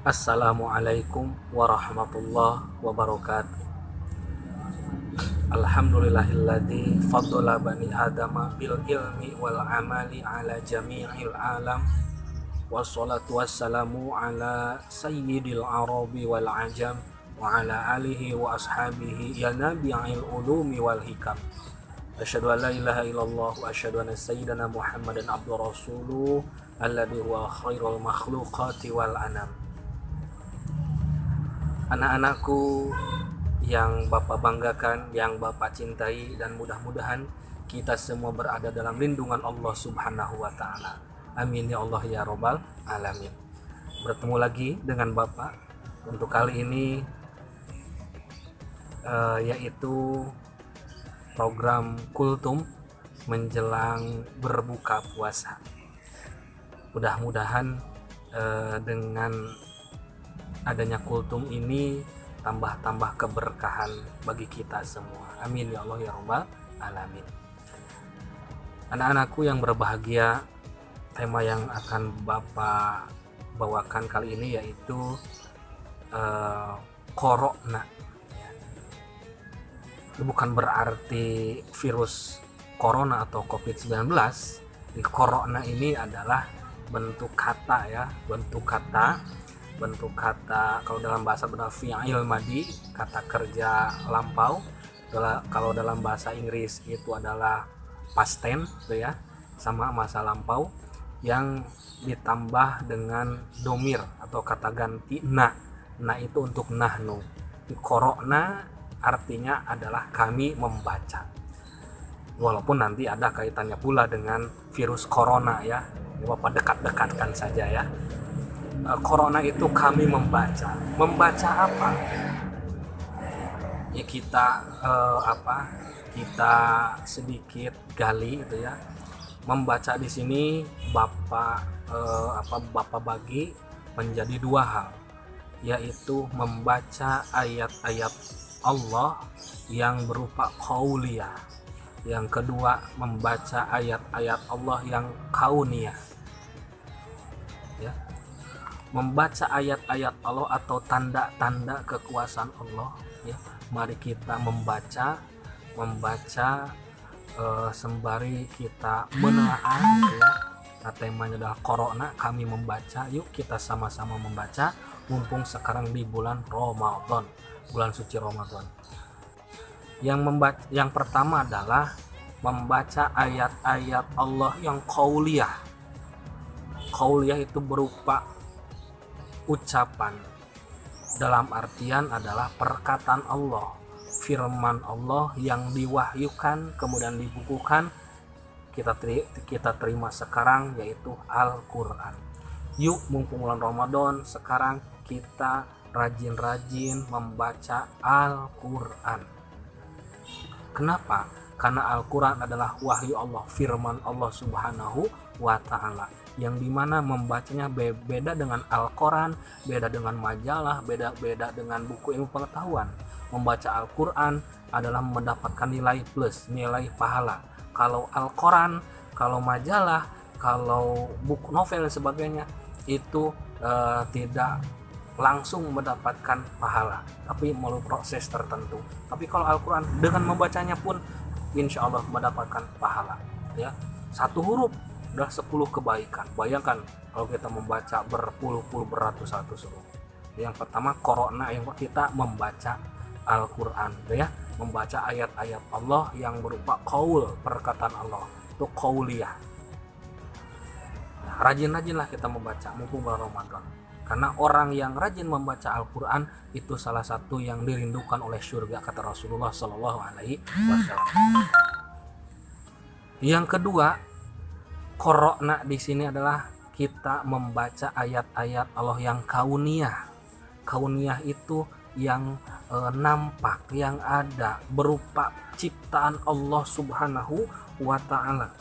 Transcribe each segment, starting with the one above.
Assalamualaikum warahmatullahi wabarakatuh. Alhamdulillahilladzi faddala bani adama bil ilmi wal amali ala jami'il alam. Wassalatu wassalamu ala sayyidil arabi wal ajam wa ala alihi wa ashabihi ya nabi'il ulumi wal hikam. Asyhadu an la ilaha illallah wa asyhadu anna sayyidana Muhammadan abdur rasuluh alladzi huwa khairul makhluqati wal anam. Anak-anakku yang Bapak banggakan, yang Bapak cintai, dan mudah-mudahan kita semua berada dalam lindungan Allah Subhanahu wa Ta'ala. Amin ya Allah ya Rabbal Alamin. Bertemu lagi dengan Bapak untuk kali ini, yaitu program Kultum menjelang berbuka puasa. Mudah-mudahan dengan adanya Kultum ini tambah-tambah keberkahan bagi kita semua. Amin ya Allah ya Rabbal Alamin. Anak-anakku yang berbahagia, tema yang akan Bapak bawakan kali ini yaitu corona. Itu bukan berarti virus corona atau COVID-19. Di corona ini adalah bentuk kata kalau dalam bahasa benar fi'il madi, kata kerja lampau. Kalau dalam bahasa Inggris itu adalah past tense ya, sama masa lampau yang ditambah dengan domir atau kata ganti na itu untuk nahnu. Corona artinya adalah kami membaca, walaupun nanti ada kaitannya pula dengan virus corona ya. Bapak dekat-dekatkan saja ya. Corona itu kami membaca apa ya, kita sedikit gali itu ya. Membaca di sini Bapak bagi menjadi dua hal, yaitu membaca ayat-ayat Allah yang berupa qauliyah, yang kedua membaca ayat-ayat Allah yang kauniyah ya. Membaca ayat-ayat Allah atau tanda-tanda kekuasaan Allah ya. Mari kita membaca sembari kita menelaah ya. Nah, temanya adalah corona, kami membaca. Yuk kita sama-sama membaca mumpung sekarang di bulan Ramadan, bulan suci Ramadan. Yang pertama adalah membaca ayat-ayat Allah yang qauliyah. Qauliyah itu berupa ucapan, dalam artian adalah perkataan Allah, firman Allah yang diwahyukan kemudian dibukukan kita terima sekarang, yaitu Al-Quran. Yuk mumpung bulan Ramadan sekarang kita rajin-rajin membaca Al-Quran. Kenapa? Karena Al-Quran adalah wahyu Allah, firman Allah Subhanahu wa Ta'ala, yang dimana membacanya beda dengan Al-Quran, beda dengan majalah, beda dengan buku ilmu pengetahuan. Membaca Al-Quran adalah mendapatkan nilai plus, nilai pahala. Kalau Al-Quran, kalau majalah, kalau buku novel dan sebagainya itu tidak langsung mendapatkan pahala, tapi melalui proses tertentu. Tapi kalau Al-Quran dengan membacanya pun insya Allah mendapatkan pahala ya. Satu huruf udah 10 kebaikan. Bayangkan kalau kita membaca berpuluh-puluh beratus-ratus huruf. Yang pertama corona, yang kita membaca Al-Quran gitu ya, membaca ayat-ayat Allah yang berupa qaul, perkataan Allah, itu qauliyah. Nah, rajin-rajinlah kita membaca mumpung bulan Ramadan, karena orang yang rajin membaca Al-Quran itu salah satu yang dirindukan oleh surga, kata Rasulullah Shallallahu Alaihi Wasallam. Yang kedua, corona di sini adalah kita membaca ayat-ayat Allah yang kauniyah. Kauniyah itu yang nampak, yang ada, berupa ciptaan Allah Subhanahu wa Ta'ala.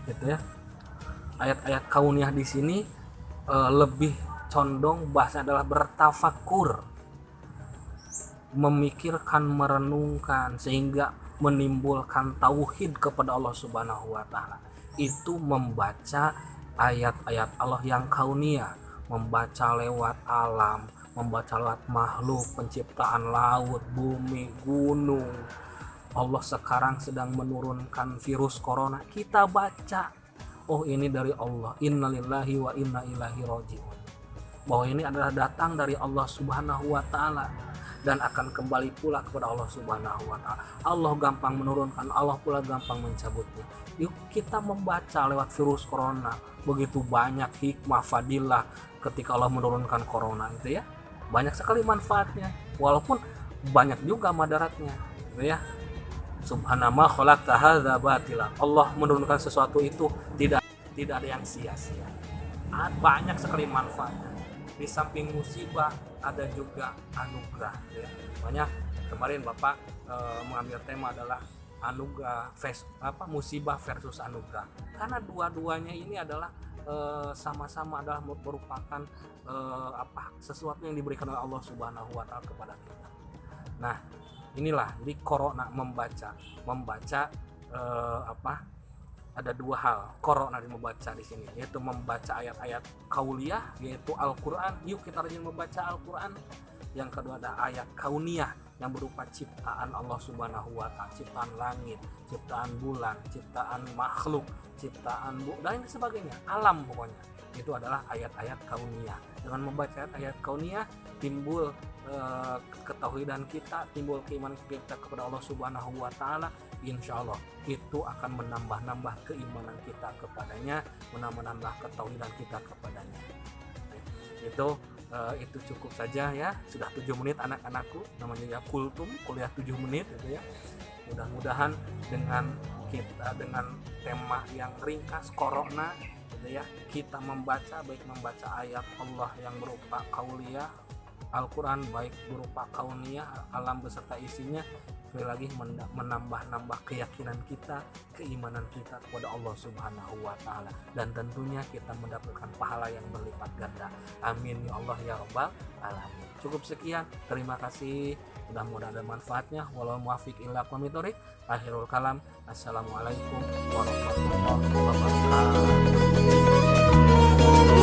Gitu ya. Ayat-ayat kauniyah di sini lebih condong bahasa adalah bertafakur, memikirkan, merenungkan, sehingga menimbulkan tauhid kepada Allah Subhanahu wa Ta'ala. Itu membaca ayat-ayat Allah yang kauniyah, membaca lewat alam, membaca lewat makhluk, penciptaan laut, bumi, gunung. Allah sekarang sedang menurunkan virus corona, kita baca, oh ini dari Allah, innalillahi wa inna ilaihi raji'un, bahwa ini adalah datang dari Allah Subhanahu wa Ta'ala dan akan kembali pula kepada Allah Subhanahu wa Ta'ala. Allah gampang menurunkan, Allah pula gampang mencabutnya. Yuk kita membaca lewat virus corona, begitu banyak hikmah fadilah ketika Allah menurunkan corona itu ya, banyak sekali manfaatnya, walaupun banyak juga madaratnya gitu ya. Subhanallah khalaqta hadza batila, Allah menurunkan sesuatu itu tidak ada yang sia-sia, banyak sekali manfaatnya. Di samping musibah ada juga anugerah ya. Makanya kemarin Bapak mengambil tema adalah anugerah musibah versus anugerah, karena dua-duanya ini adalah sama-sama adalah merupakan sesuatu yang diberikan oleh Allah Subhanahu wa Ta'ala kepada kita. Nah, inilah jadi corona membaca ada dua hal corona membaca di sini, yaitu membaca ayat-ayat kauliyah yaitu Al-Qur'an. Yuk kita rajin membaca Al-Qur'an. Yang kedua ada ayat kauniyah yang berupa ciptaan Allah Subhanahu wa Ta'ala, ciptaan langit, ciptaan bulan, ciptaan makhluk, ciptaan dan sebagainya, alam pokoknya. Itu adalah ayat-ayat kauniyah. Dengan membaca ayat-ayat kauniyah timbul ketauhidan kita, timbul keimanan kita kepada Allah Subhanahu wa Ta'ala. Insya Allah itu akan menambah keimanan kita kepadanya, menambah ketauhidan kita kepadanya. Itu cukup saja ya, sudah 7 menit anak-anakku, namanya ya kultum, kuliah 7 menit gitu ya. Mudah-mudahan dengan tema yang ringkas corona gitu ya, kita membaca ayat Allah yang berupa kauliyah Al-Quran, baik berupa kauniyah alam beserta isinya, sekali lagi menambah keyakinan kita, keimanan kita kepada Allah Subhanahu wa Ta'ala, dan tentunya kita mendapatkan pahala yang berlipat ganda. Amin ya Allah ya Rabbal alamin. Cukup sekian, terima kasih, mudah-mudahan ada manfaatnya. Walau muwafiq illa aqwamit thoriq. Akhirul kalam, assalamualaikum warahmatullahi wabarakatuh.